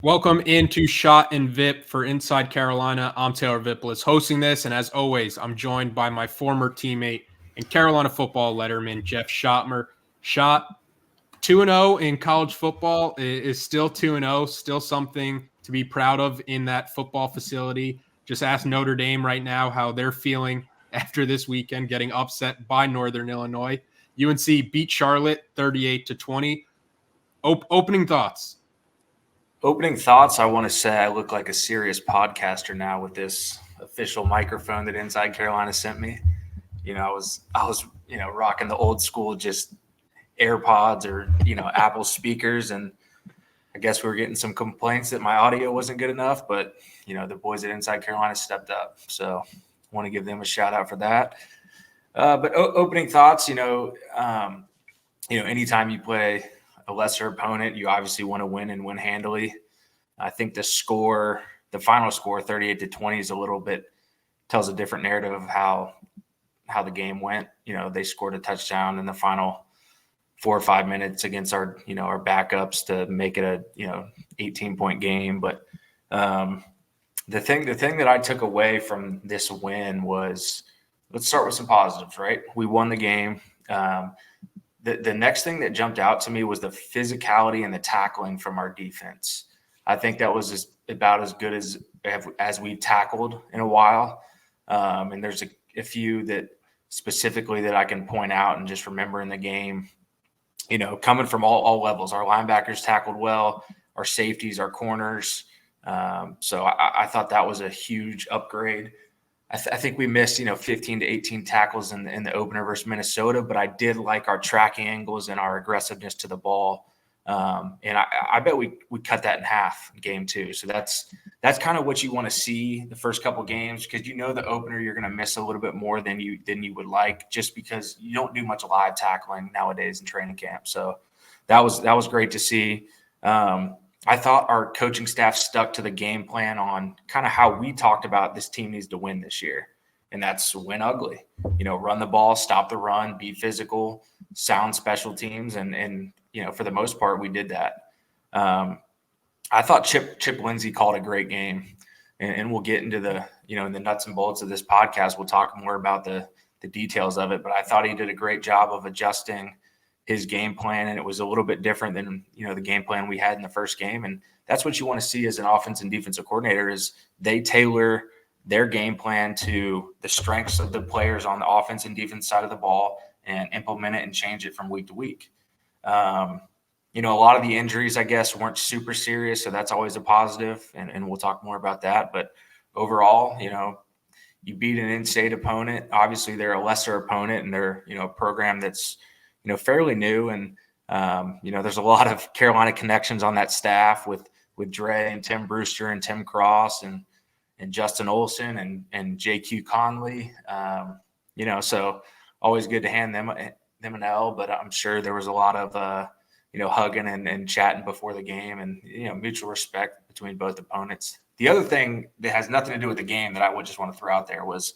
Welcome into Shot and Vipp for Inside Carolina. I'm Taylor Vippolis hosting this, and as always, I'm joined by my former teammate and Carolina football letterman, Jeff Schoettme. Shot 2-0 in college football is still 2-0, still something to be proud of in that football facility. Just ask Notre Dame right now how they're feeling after this weekend getting upset by Northern Illinois. UNC beat Charlotte 38-20. Opening thoughts. Opening thoughts, I want to say I look like a serious podcaster now with this official microphone that Inside Carolina sent me. I was rocking the old school just AirPods or, Apple speakers, and I guess we were getting some complaints that my audio wasn't good enough, but, the boys at Inside Carolina stepped up. So I want to give them a shout out for that. But opening thoughts, anytime you play a lesser opponent, you obviously want to win and win handily. I think the final score, 38-20, is tells a different narrative of how the game went. They scored a touchdown in the final 4 or 5 minutes against our backups to make it a 18-point game. But the thing that I took away from this win was, let's start with some positives, right? We won the game. The next thing that jumped out to me was the physicality and the tackling from our defense. I think that was about as good as we tackled in a while. And there's a few that specifically that I can point out and just remember in the game, coming from all levels. Our linebackers tackled well, our safeties, our corners. So I thought that was a huge upgrade. I think we missed, 15 to 18 tackles in the opener versus Minnesota, but I did like our tracking angles and our aggressiveness to the ball. And I bet we cut that in half in game 2. So that's kind of what you want to see the first couple games, because the opener you're going to miss a little bit more than you would like, just because you don't do much live tackling nowadays in training camp. So that was great to see. I thought our coaching staff stuck to the game plan on kind of how we talked about this team needs to win this year. And that's win ugly, run the ball, stop the run, be physical, sound special teams. And for the most part, we did that. I thought Chip Lindsey called a great game, and we'll get into the, in the nuts and bolts of this podcast. We'll talk more about the details of it, but I thought he did a great job of adjusting his game plan, and it was a little bit different than the game plan we had in the first game. And that's what you want to see as an offense and defensive coordinator, is they tailor their game plan to the strengths of the players on the offense and defense side of the ball and implement it and change it from week to week. A lot of the injuries, I guess, weren't super serious, so that's always a positive, and we'll talk more about that. But overall, you beat an in-state opponent. Obviously, they're a lesser opponent, and they're a program that's fairly new, and there's a lot of Carolina connections on that staff with Dre and Tim Brewster and Tim Cross and Justin Olson and JQ Conley. So always good to hand them an L, but I'm sure there was a lot of hugging and chatting before the game, and mutual respect between both opponents. The other thing that has nothing to do with the game that I would just want to throw out there was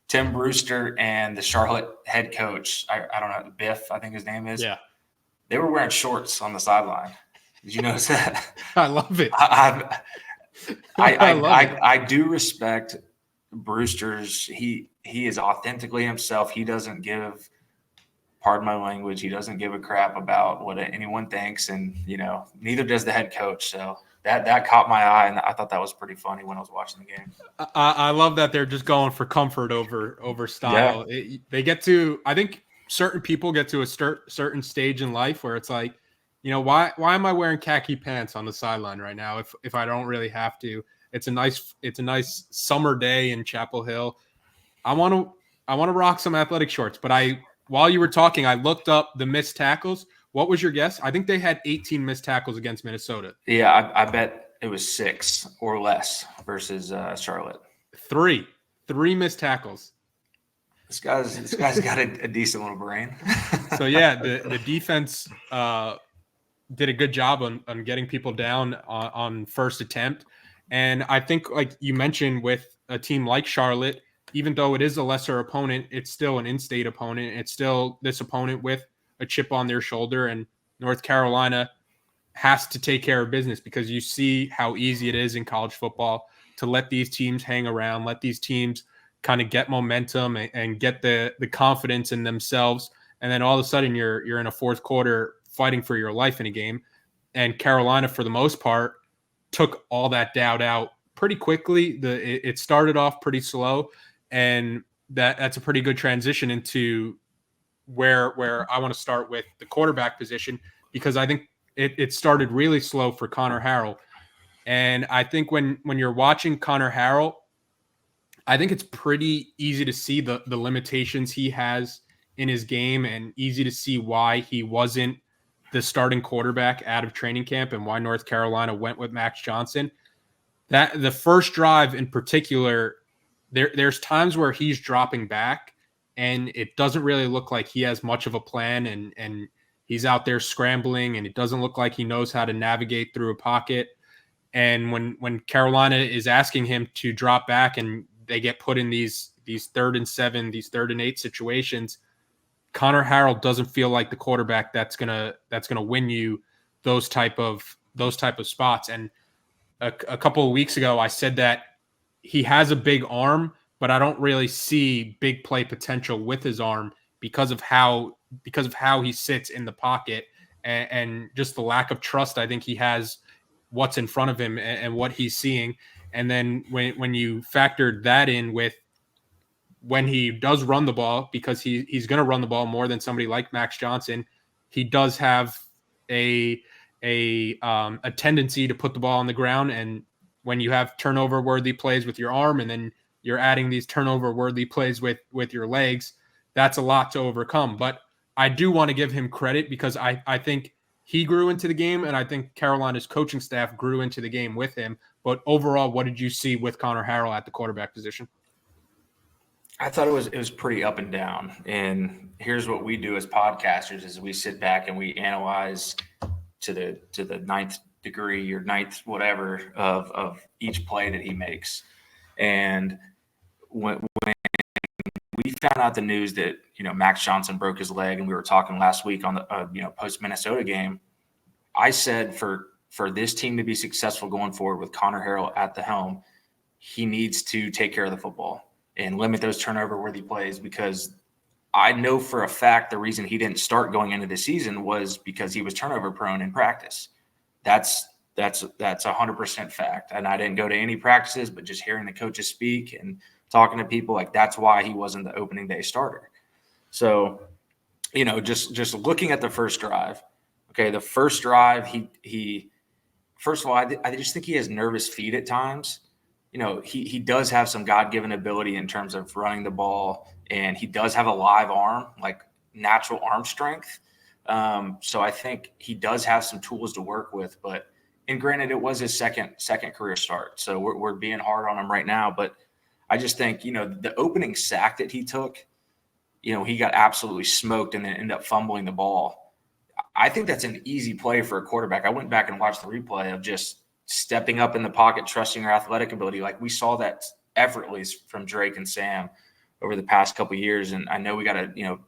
Tim Brewster and the Charlotte head coach, I don't know, Biff, I think his name is. Yeah. They were wearing shorts on the sideline. Did you notice that? I love it. I do respect Brewster's. He is authentically himself. He doesn't give, pardon my language, he doesn't give a crap about what anyone thinks, and neither does the head coach. So that caught my eye, and I thought that was pretty funny when I was watching the game. I love that they're just going for comfort over style. Yeah. They get to, I think certain people get to a certain stage in life where it's like, why am I wearing khaki pants on the sideline right now if I don't really have to? It's a nice summer day in Chapel Hill. I want to rock some athletic shorts, but while you were talking, I looked up the missed tackles. What was your guess? I think they had 18 missed tackles against Minnesota. Yeah, I bet it was 6 or less versus Charlotte. 3 missed tackles. This guy's got a decent little brain. So yeah, the defense did a good job on getting people down on first attempt, and I think, like you mentioned, with a team like Charlotte, even though it is a lesser opponent, it's still an in-state opponent. It's still this opponent with a chip on their shoulder, and North Carolina has to take care of business, because you see how easy it is in college football to let these teams hang around, let these teams kind of get momentum and get the confidence in themselves. And then all of a sudden you're in a fourth quarter fighting for your life in a game. And Carolina, for the most part, took all that doubt out pretty quickly. It started off pretty slow, and that's a pretty good transition into where I want to start with the quarterback position, because I think it started really slow for Conner Harrell. And I think when you're watching Conner Harrell, I think it's pretty easy to see the limitations he has in his game, and easy to see why he wasn't the starting quarterback out of training camp and why North Carolina went with Max Johnson. That the first drive in particular, there's times where he's dropping back and it doesn't really look like he has much of a plan, and he's out there scrambling, and it doesn't look like he knows how to navigate through a pocket. And when Carolina is asking him to drop back and they get put in these 3rd and 7, these 3rd and 8 situations, Conner Harrell doesn't feel like the quarterback that's gonna win you those type of spots. And a couple of weeks ago, I said that he has a big arm, but I don't really see big play potential with his arm because of how he sits in the pocket, and just the lack of trust I think he has what's in front of him and what he's seeing. And then when you factor that in with when he does run the ball, because he's going to run the ball more than somebody like Max Johnson, he does have a tendency to put the ball on the ground. And when you have turnover worthy plays with your arm, and then you're adding these turnover worthy plays with your legs, that's a lot to overcome. But I do want to give him credit, because I think he grew into the game, and I think Carolina's coaching staff grew into the game with him. But overall, what did you see with Conner Harrell at the quarterback position? I thought it was pretty up and down. And here's what we do as podcasters: is we sit back and we analyze to the ninth degree or ninth whatever of each play that he makes. And when we found out the news that Max Johnson broke his leg, and we were talking last week on the post Minnesota game, I said for this team to be successful going forward with Conner Harrell at the helm, he needs to take care of the football and limit those turnover-worthy plays, because I know for a fact the reason he didn't start going into the season was because he was turnover-prone in practice. That's 100% fact. And I didn't go to any practices, but just hearing the coaches speak and talking to people, like, that's why he wasn't the opening day starter. So, just looking at the first drive. Okay, the first drive, he first of all, I just think he has nervous feet at times. He does have some God-given ability in terms of running the ball, and he does have a live arm, like natural arm strength. So I think he does have some tools to work with. And granted, it was his second career start, so we're being hard on him right now. But I just think the opening sack that he took, he got absolutely smoked and then ended up fumbling the ball. I think that's an easy play for a quarterback. I went back and watched the replay of just stepping up in the pocket, trusting your athletic ability. Like, we saw that effortlessly from Drake and Sam over the past couple of years. And I know we got to,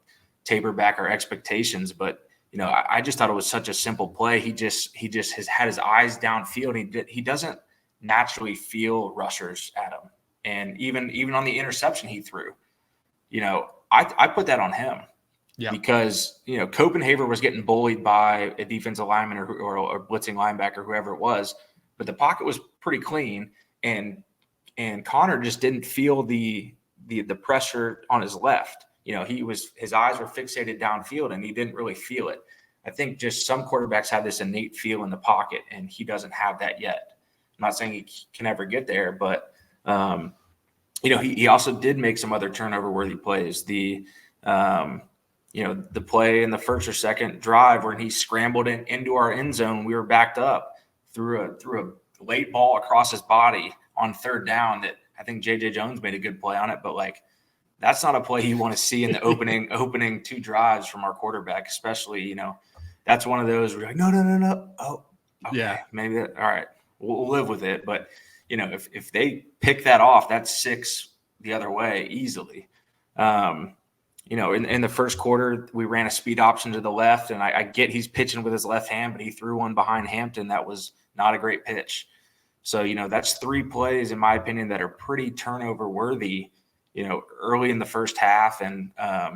taper back our expectations, but, I just thought it was such a simple play. He just has had his eyes downfield. He doesn't naturally feel rushers at him. And even on the interception he threw, I put that on him. Yeah. Because, Copenhaver was getting bullied by a defensive lineman or blitzing linebacker, whoever it was, but the pocket was pretty clean, and Conner just didn't feel the pressure on his left. His eyes were fixated downfield, and he didn't really feel it. I think just some quarterbacks have this innate feel in the pocket, and he doesn't have that yet. I'm not saying he can ever get there, but he also did make some other turnover-worthy plays. The play in the first or second drive where he scrambled into our end zone, we were backed up, threw a late ball across his body on 3rd down that I think J.J. Jones made a good play on it, but that's not a play you want to see in the opening 2 drives from our quarterback, especially, that's one of those where you're like, no. Oh, okay, yeah, maybe all right, we'll live with it. But, if they pick that off, that's 6 the other way easily. in the first quarter, we ran a speed option to the left, and I get he's pitching with his left hand, but he threw one behind Hampton that was not a great pitch. So, that's 3 plays, in my opinion, that are pretty turnover worthy, early in the first half. And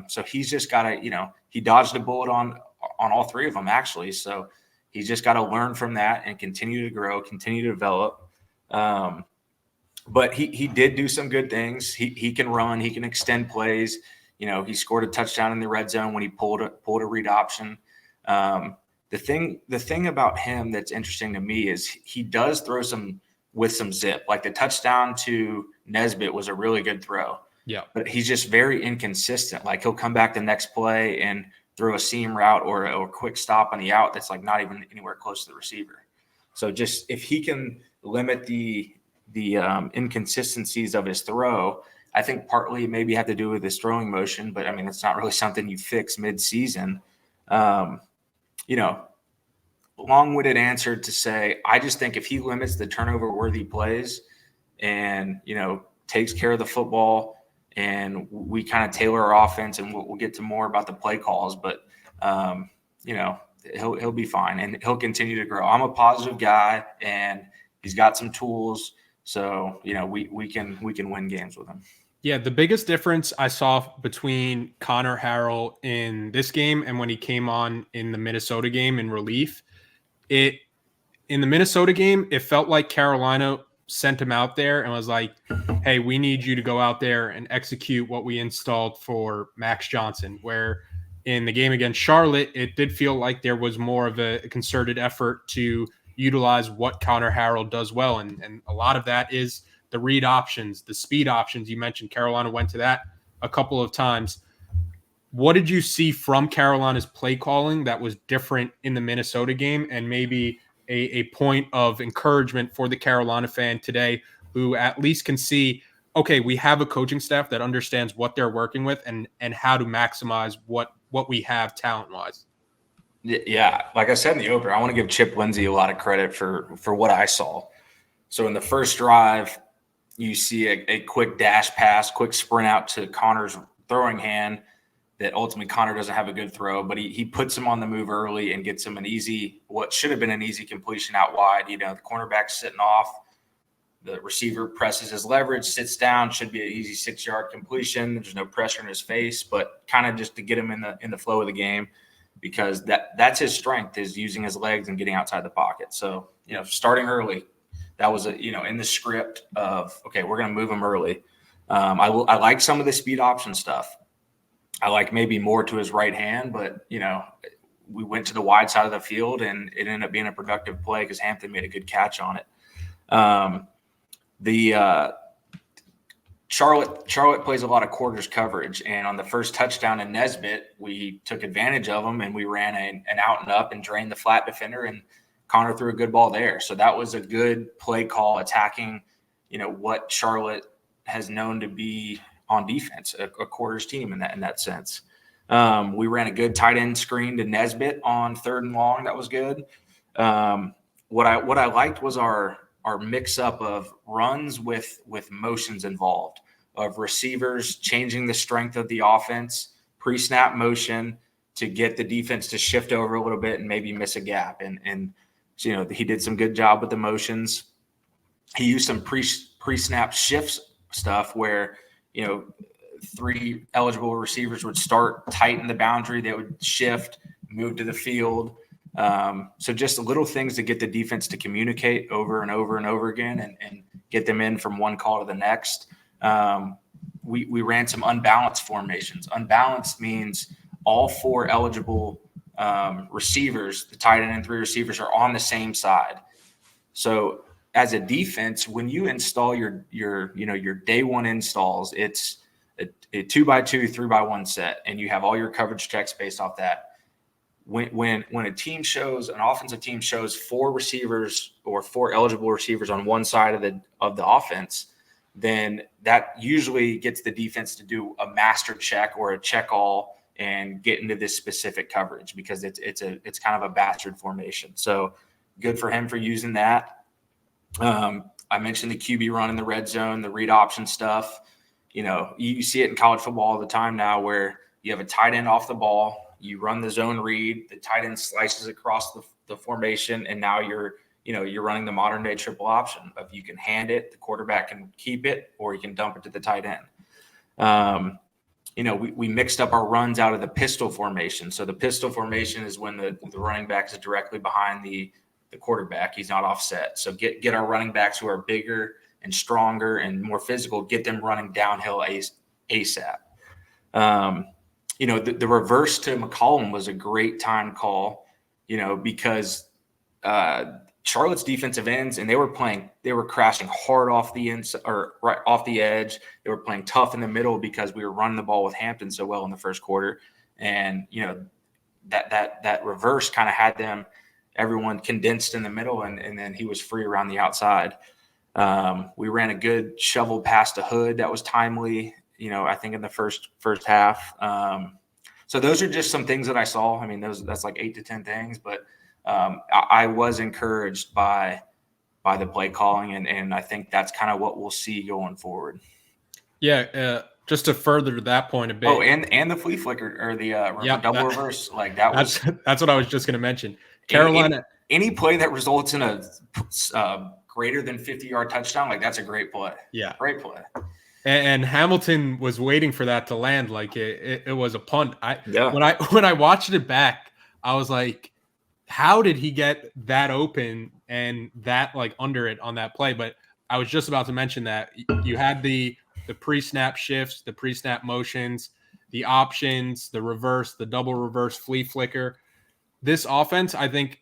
so he's just got to, he dodged a bullet on all 3 of them, actually. So he's just got to learn from that and continue to grow, continue to develop. But he did do some good things. He can run, he can extend plays. He scored a touchdown in the red zone when he pulled a read option. The thing about him that's interesting to me is he does throw with some zip. Like the touchdown to Nesbitt was a really good throw. Yeah. But he's just very inconsistent. Like he'll come back the next play and throw a seam route or a quick stop on the out that's like not even anywhere close to the receiver. So just if he can limit the inconsistencies of his throw, I think partly maybe have to do with his throwing motion, but I mean, it's not really something you fix mid-season. Long-winded answer to say, I just think if he limits the turnover-worthy plays and, takes care of the football and we kind of tailor our offense, and we'll get to more about the play calls, but, he'll be fine and he'll continue to grow. I'm a positive guy and he's got some tools. So, we can win games with him. Yeah, the biggest difference I saw between Conner Harrell in this game and when he came on in the Minnesota game in relief, in the Minnesota game, it felt like Carolina sent him out there and was like, hey, we need you to go out there and execute what we installed for Max Johnson, where in the game against Charlotte, it did feel like there was more of a concerted effort to utilize what Conner Harrell does well. And a lot of that is the read options, the speed options. You mentioned Carolina went to that a couple of times. What did you see from Carolina's play calling that was different in the Minnesota game, and maybe a point of encouragement for the Carolina fan today who at least can see, okay, we have a coaching staff that understands what they're working with and how to maximize what we have talent-wise? Yeah, like I said in the opener, I want to give Chip Lindsey a lot of credit for what I saw. So in the first drive, you see a quick dash pass, quick sprint out to Conner's throwing hand that ultimately Conner doesn't have a good throw, but he puts him on the move early and gets him what should have been an easy completion out wide. The cornerback's sitting off. The receiver presses his leverage, sits down, should be an easy 6-yard completion. There's no pressure in his face, but kind of just to get him in the flow of the game, because that's his strength, is using his legs and getting outside the pocket. So, starting early, that was in the script of, okay, we're going to move him early. I like some of the speed option stuff. I like maybe more to his right hand, but, we went to the wide side of the field and it ended up being a productive play because Hampton made a good catch on it. Charlotte plays a lot of quarters coverage, and on the first touchdown in Nesbitt, we took advantage of them and we ran an out and up and drained the flat defender, and Conner threw a good ball there. So that was a good play call, attacking, what Charlotte has known to be on defense, a quarters team in that sense. We ran a good tight end screen to Nesbitt on 3rd and long. That was good. What I liked was our mix up of runs with motions involved, of receivers changing the strength of the offense, pre-snap motion to get the defense to shift over a little bit and maybe miss a gap. And he did some good job with the motions. He used some pre-snap shifts stuff where, 3 eligible receivers would start tight in the boundary. They would shift, move to the field. So just little things to get the defense to communicate over and over and over again and get them in from one call to the next. We ran some unbalanced formations. Unbalanced means all 4 eligible receivers, the tight end and 3 receivers, are on the same side. So as a defense, when you install your day one installs, it's a 2x2, 3x1 set, and you have all your coverage checks based off that. When a team shows, an offensive team shows 4 receivers or 4 eligible receivers on one side of the offense, then that usually gets the defense to do a master check or a check all and get into this specific coverage, because it's kind of a bastard formation. So good for him for using that. I mentioned the QB run in the red zone, the read option stuff. You see it in college football all the time now, where you have a tight end off the ball, you run the zone read, the tight end slices across the formation, and now you're running the modern day triple option of you can hand it, the quarterback can keep it, or you can dump it to the tight end. We mixed up our runs out of the pistol formation. So the pistol formation is when the running back is directly behind the quarterback. He's not offset. So get our running backs who are bigger and stronger and more physical, get them running downhill ASAP. The reverse to McCollum was a great time call, because Charlotte's defensive ends, and they were crashing hard off the inside or right off the edge. They were playing tough in the middle because we were running the ball with Hampton so well in the first quarter. And, that reverse kind of had everyone condensed in the middle, and then he was free around the outside. We ran a good shovel past a Hood that was timely, I think in the first half. So those are just some things that I saw. I mean, that's like 8 to 10 things, but I was encouraged by the play calling, and I think that's kind of what we'll see going forward. Yeah, just to further that point a bit. Oh, and the flea flicker or the double reverse, like that's what I was just going to mention. Carolina, any play that results in a greater than 50-yard touchdown, like that's a great play. Yeah, great play. And Hamilton was waiting for that to land, like it was a punt. When I watched it back, I was like, how did he get that open and that like under it on that play? But I was just about to mention that you had the pre-snap shifts, the pre-snap motions, the options, the reverse, the double reverse flea flicker. This offense, I think,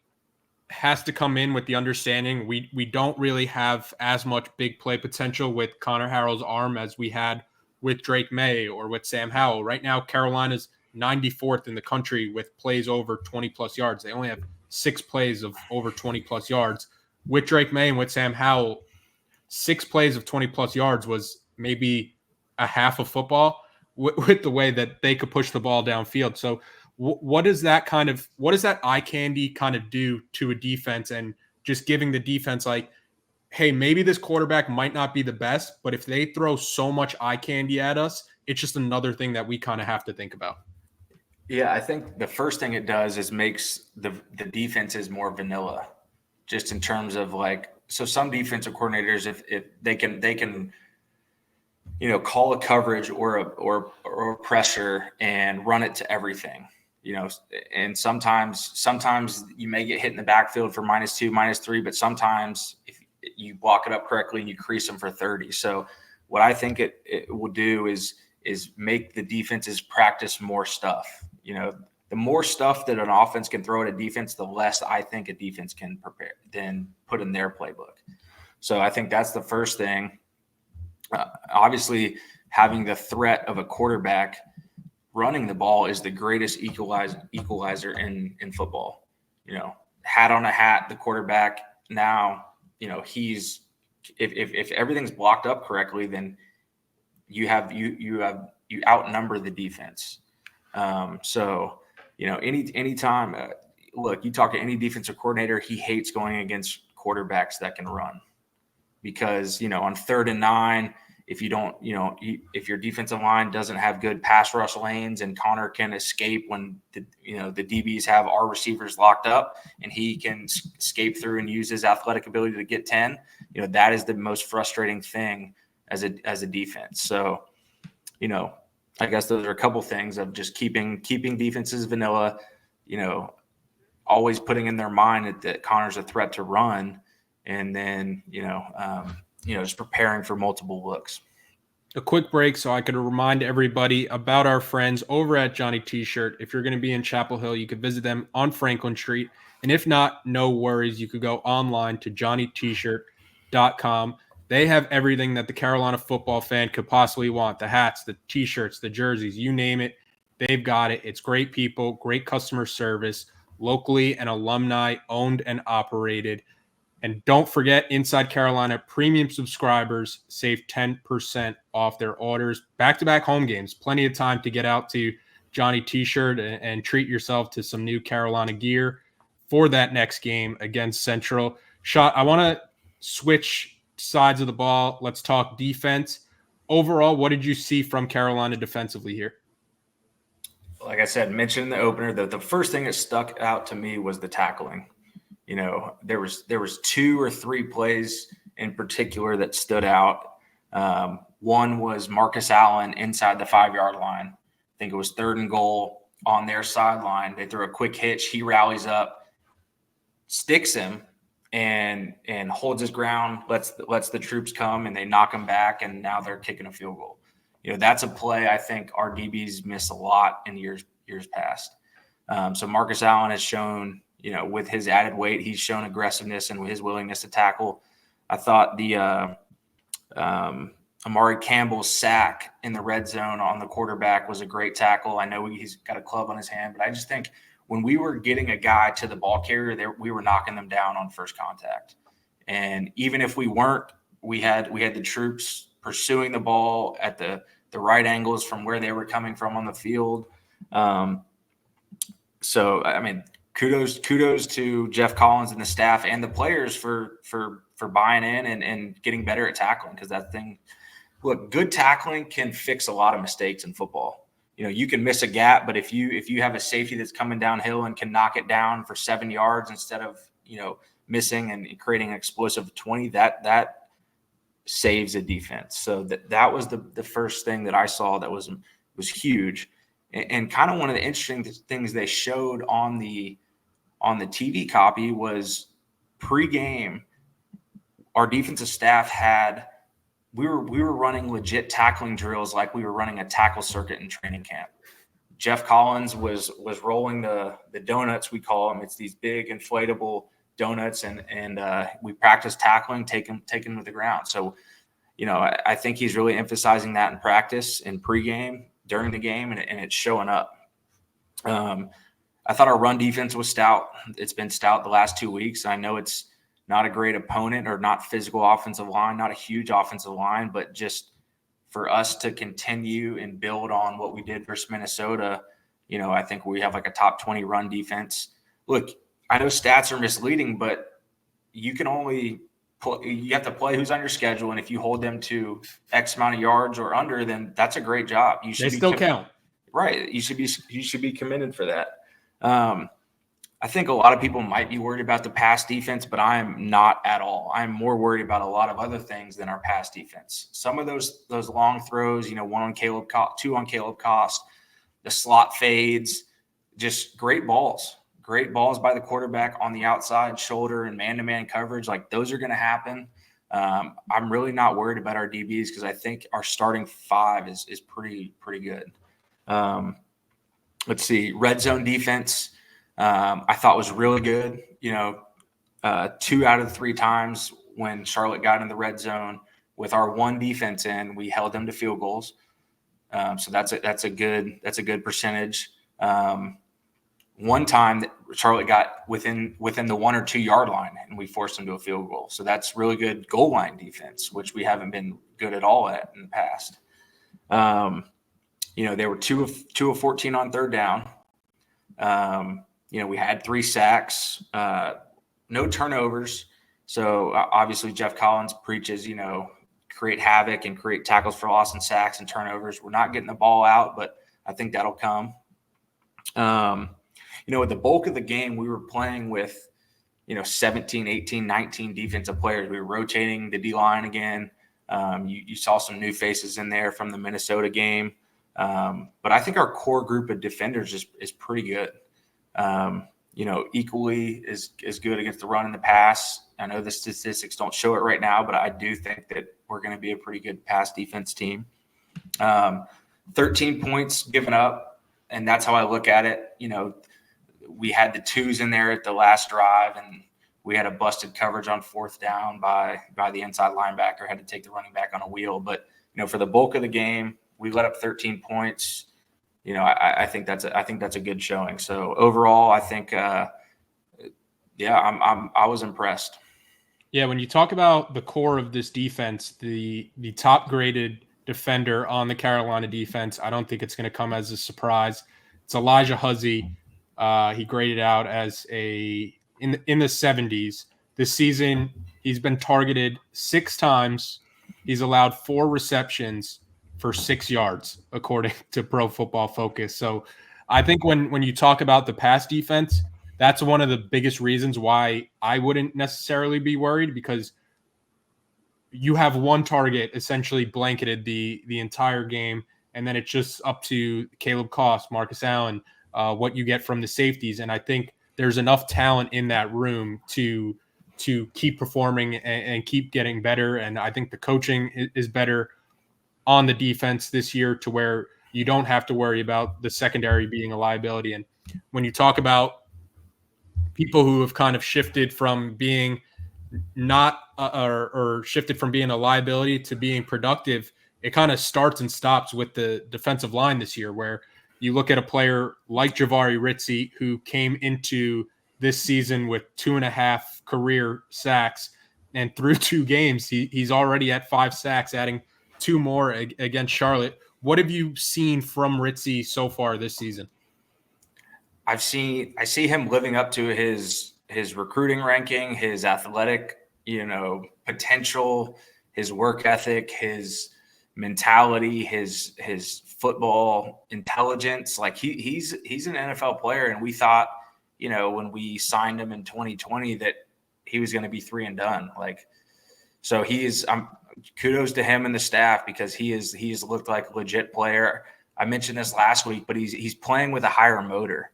has to come in with the understanding we don't really have as much big play potential with Conner Harrell's arm as we had with Drake May or with Sam Howell. Right now, Carolina's 94th in the country with plays over 20-plus yards. They only have 6 plays of over 20-plus yards. With Drake May and with Sam Howell, 6 plays of 20-plus yards was maybe a half of football with the way that they could push the ball downfield. So what does that eye candy kind of do to a defense, and just giving the defense like, hey, maybe this quarterback might not be the best, but if they throw so much eye candy at us, it's just another thing that we kind of have to think about. Yeah, I think the first thing it does is makes the defenses more vanilla, just in terms of so some defensive coordinators, if they can call a coverage or a pressure and run it to everything, and sometimes you may get hit in the backfield for -2, -3, but sometimes if you block it up correctly and you crease them for 30. So what I think it will do is make the defenses practice more stuff. The more stuff that an offense can throw at a defense, the less I think a defense can prepare than put in their playbook. So I think that's the first thing. Obviously, having the threat of a quarterback running the ball is the greatest equalizer in football. Hat on a hat, the quarterback now, he's if everything's blocked up correctly, then you outnumber the defense. Anytime, look, you talk to any defensive coordinator, he hates going against quarterbacks that can run, because, on 3rd and 9, if you don't, if your defensive line doesn't have good pass rush lanes and Conner can escape when the DBs have our receivers locked up and he can escape through and use his athletic ability to get 10, that is the most frustrating thing as a defense. So, I guess those are a couple things of just keeping defenses vanilla, always putting in their mind that Conner's a threat to run, and then, just preparing for multiple looks. A quick break so I could remind everybody about our friends over at Johnny T-Shirt. If you're going to be in Chapel Hill, you could visit them on Franklin Street. And if not, no worries. You could go online to johnnytshirt.com. They have everything that the Carolina football fan could possibly want. The hats, the T-shirts, the jerseys, you name it. They've got it. It's great people, great customer service, locally and alumni owned and operated. And don't forget, Inside Carolina premium subscribers save 10% off their orders. Back-to-back home games. Plenty of time to get out to Johnny T-Shirt and treat yourself to some new Carolina gear for that next game against Central. Schott, I want to switch sides of the ball. Let's talk defense. Overall, what did you see from Carolina defensively here? like I said, mentioned in the opener, the first thing that stuck out to me was the tackling. You know, there was 2 or 3 plays in particular that stood out. One was Marcus Allen inside the 5-yard line. I think it was 3rd and goal on their sideline. They throw a quick hitch. He rallies up, sticks him, and holds his ground, lets the troops come, and they knock him back, and now they're kicking a field goal. You know, that's a play I think our DBs miss a lot in years past. So Marcus Allen has shown, you know, with his added weight, he's shown aggressiveness and his willingness to tackle. I thought the Amari Campbell's sack in the red zone on the quarterback was a great tackle. I know he's got a club on his hand, but I just think when we were getting a guy to the ball carrier, we were knocking them down on first contact. And even if we weren't, we had the troops pursuing the ball at the right angles from where they were coming from on the field. So, I mean, kudos to Jeff Collins and the staff and the players for buying in and getting better at tackling, because that thing – look, good tackling can fix a lot of mistakes in football. You know, you can miss a gap, but if you have a safety that's coming downhill and can knock it down for 7 yards instead of, you know, missing and creating an explosive 20, that saves a defense. So that was the first thing that I saw that was huge. And kind of one of the interesting things they showed on the TV copy was pregame, our defensive staff had – we were running legit tackling drills like we were running a tackle circuit in training camp. Jeff Collins was rolling the donuts, we call them. It's these big inflatable donuts, and we practice tackling, take them to the ground. So, you know, I think he's really emphasizing that in practice, in pregame, during the game, and it's showing up. I thought our run defense was stout. It's been stout the last 2 weeks. I know it's not a great opponent or not physical offensive line, not a huge offensive line, but just for us to continue and build on what we did versus Minnesota, you know, I think we have like a top 20 run defense. Look, I know stats are misleading, but you can only you have to play who's on your schedule, and if you hold them to X amount of yards or under, then that's a great job. You should still count, right? You should be commended for that. I think a lot of people might be worried about the pass defense, but I'm not at all. I'm more worried about a lot of other things than our pass defense. Some of those long throws, you know, 2 on Caleb Cost, the slot fades, just great balls by the quarterback on the outside shoulder and man-to-man coverage. Like, those are going to happen. I'm really not worried about our DBs because I think our starting 5 is pretty good. Let's see, red zone defense. I thought was really good. You know, 2 out of 3 times when Charlotte got in the red zone with our 1 defense in, we held them to field goals. So that's a good percentage. One time that Charlotte got within the 1 or 2 yard line, and we forced them to a field goal. So that's really good goal line defense, which we haven't been good at all at in the past. You know, they were 2 of 14 on third down. You know, we had 3 sacks, no turnovers. So obviously Jeff Collins preaches, you know, create havoc and create tackles for loss and sacks and turnovers. We're not getting the ball out, but I think that'll come. You know, with the bulk of the game, we were playing with, you know, 17, 18, 19 defensive players. We were rotating the D-line again. You saw some new faces in there from the Minnesota game. But I think our core group of defenders is pretty good. You know, equally as good against the run and the pass. I know the statistics don't show it right now, but I do think that we're going to be a pretty good pass defense team. 13 points given up, and that's how I look at it. You know, we had the 2s in there at the last drive, and we had a busted coverage on 4th down by the inside linebacker, had to take the running back on a wheel. But, you know, for the bulk of the game, we let up 13 points. You know, I think that's a good showing. So overall, I think, I was impressed. Yeah, when you talk about the core of this defense, the top graded defender on the Carolina defense, I don't think it's going to come as a surprise. It's Elijah Huzzie. He graded out as in the 70s. This season, he's been targeted 6 times. He's allowed 4 receptions for 6 yards, according to Pro Football Focus. So I think when you talk about the pass defense, that's one of the biggest reasons why I wouldn't necessarily be worried, because you have one target essentially blanketed the entire game, and then it's just up to Caleb Koss, Marcus Allen, what you get from the safeties. And I think there's enough talent in that room to keep performing and keep getting better. And I think the coaching is better on the defense this year, to where you don't have to worry about the secondary being a liability. And when you talk about people who have kind of shifted from being not or shifted from being a liability to being productive, it kind of starts and stops with the defensive line this year, where you look at a player like Jahvaree Ritzie, who came into this season with 2.5 career sacks, and through 2 games, he's already at 5 sacks, adding 2 more against Charlotte. What have you seen from Ritzie so far this season? I see him living up to his recruiting ranking, his athletic, potential, his work ethic, his mentality, his football intelligence. Like he's an NFL player, and we thought, when we signed him in 2020 that he was going to be 3 and done. Like, so kudos to him and the staff, because he's looked like a legit player. I mentioned this last week, but he's playing with a higher motor.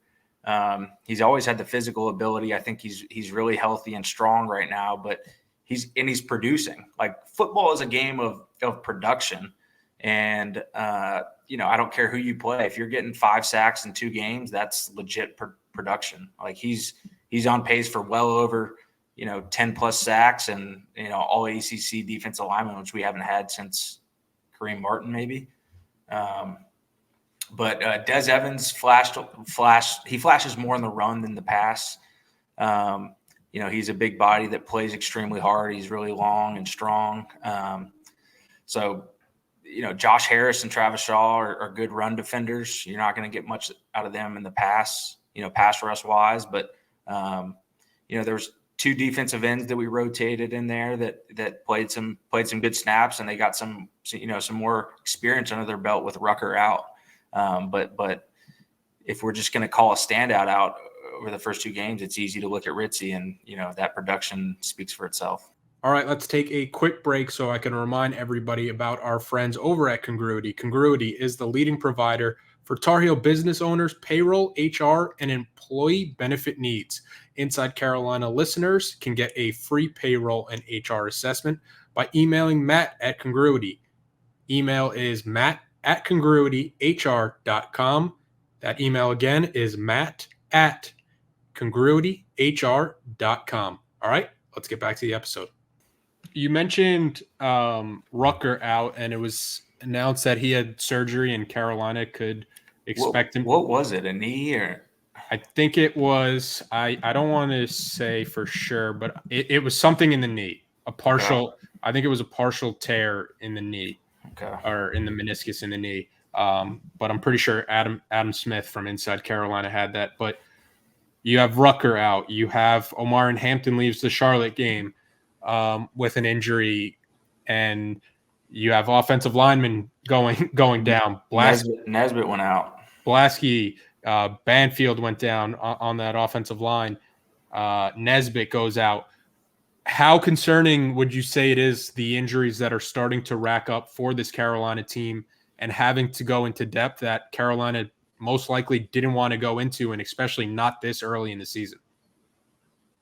He's always had the physical ability. I think he's really healthy and strong right now, but he's producing. Like, football is a game of production. And, I don't care who you play. If you're getting 5 sacks in 2 games, that's legit production. Like, he's on pace for well over, 10 plus sacks and, all ACC defensive linemen, which we haven't had since Kareem Martin, maybe. But Des Evans he flashes more in the run than the pass. He's a big body that plays extremely hard. He's really long and strong. So Josh Harris and Travis Shaw are good run defenders. You're not going to get much out of them in the pass rush wise. But, there's 2 defensive ends that we rotated in there that played some good snaps, and they got some more experience under their belt with Rucker out. But if we're just going to call a standout out over the first 2 games, it's easy to look at Ritzie, and that production speaks for itself. All right, let's take a quick break so I can remind everybody about our friends over at Congruity. Congruity is the leading provider for Tar Heel business owners, payroll, HR, and employee benefit needs. Inside Carolina listeners can get a free payroll and HR assessment by emailing Matt at Congruity. Email is matt@congruityhr.com. That email again is matt@congruityhr.com. All right, let's get back to the episode. You mentioned Rucker out, and it was announced that he had surgery and Carolina could expect him. What was it, a knee or? I think it was, I don't want to say for sure, but it was something in the knee, I think it was a partial tear in the knee. Okay. Or in the meniscus in the knee. But I'm pretty sure Adam Smith from Inside Carolina had that. But you have Rucker out. You have Omar and Hampton leaves the Charlotte game with an injury, and you have offensive linemen going down. Nesbitt went out. Blasky, Banfield went down on that offensive line. Nesbitt goes out. How concerning would you say it is, the injuries that are starting to rack up for this Carolina team, and having to go into depth that Carolina most likely didn't want to go into, and especially not this early in the season?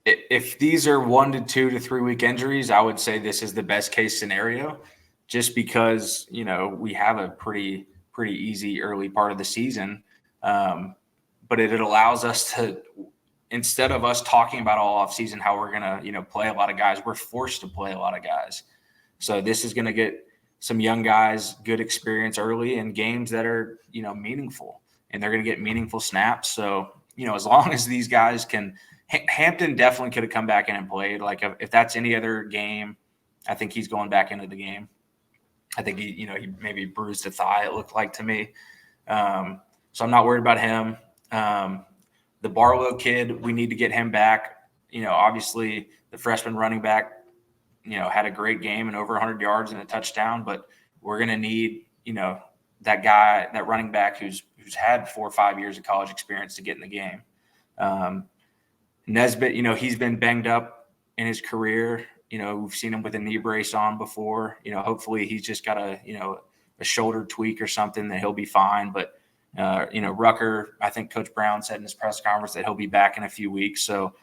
If these are 1 to 2 to 3 week injuries, I would say this is the best case scenario, just because, we have a pretty easy early part of the season. But it allows us to, instead of us talking about all offseason how we're going to, play a lot of guys, we're forced to play a lot of guys. So this is going to get some young guys good experience early in games that are, meaningful, and they're going to get meaningful snaps. So, as long as these guys can – Hampton definitely could have come back in and played. Like, if that's any other game, I think he's going back into the game. I think he maybe bruised a thigh, it looked like to me. So I'm not worried about him. The Barlow kid, we need to get him back. Obviously the freshman running back, had a great game and over 100 yards and a touchdown, but we're going to need, the that guy, that running back who's had 4 or 5 years of college experience to get in the game. Nesbitt, he's been banged up in his career. We've seen him with a knee brace on before. Hopefully he's just got a shoulder tweak or something that he'll be fine. But, Rucker, I think Coach Brown said in his press conference that he'll be back in a few weeks. So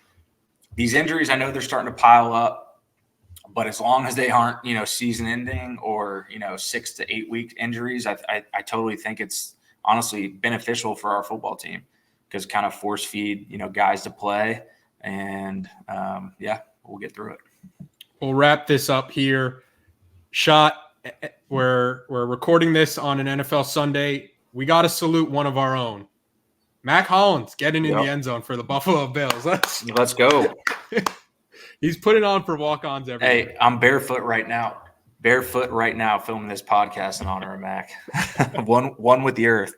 these injuries, I know they're starting to pile up, but as long as they aren't, season ending or, 6 to 8 week injuries, I totally think it's honestly beneficial for our football team because kind of force feed, guys to play. And we'll get through it. We'll wrap this up here. Schott, we're recording this on an NFL Sunday. We got to salute one of our own. Mac Hollins getting in the end zone for the Buffalo Bills. Let's go. He's putting on for walk-ons every day. Hey, I'm barefoot right now, filming this podcast in honor of Mac. one with the earth.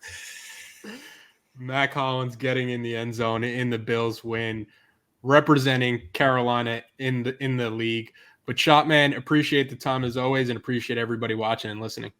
Mac Hollins getting in the end zone in the Bills win, representing Carolina in the league. But Schoettman, appreciate the time as always and appreciate everybody watching and listening.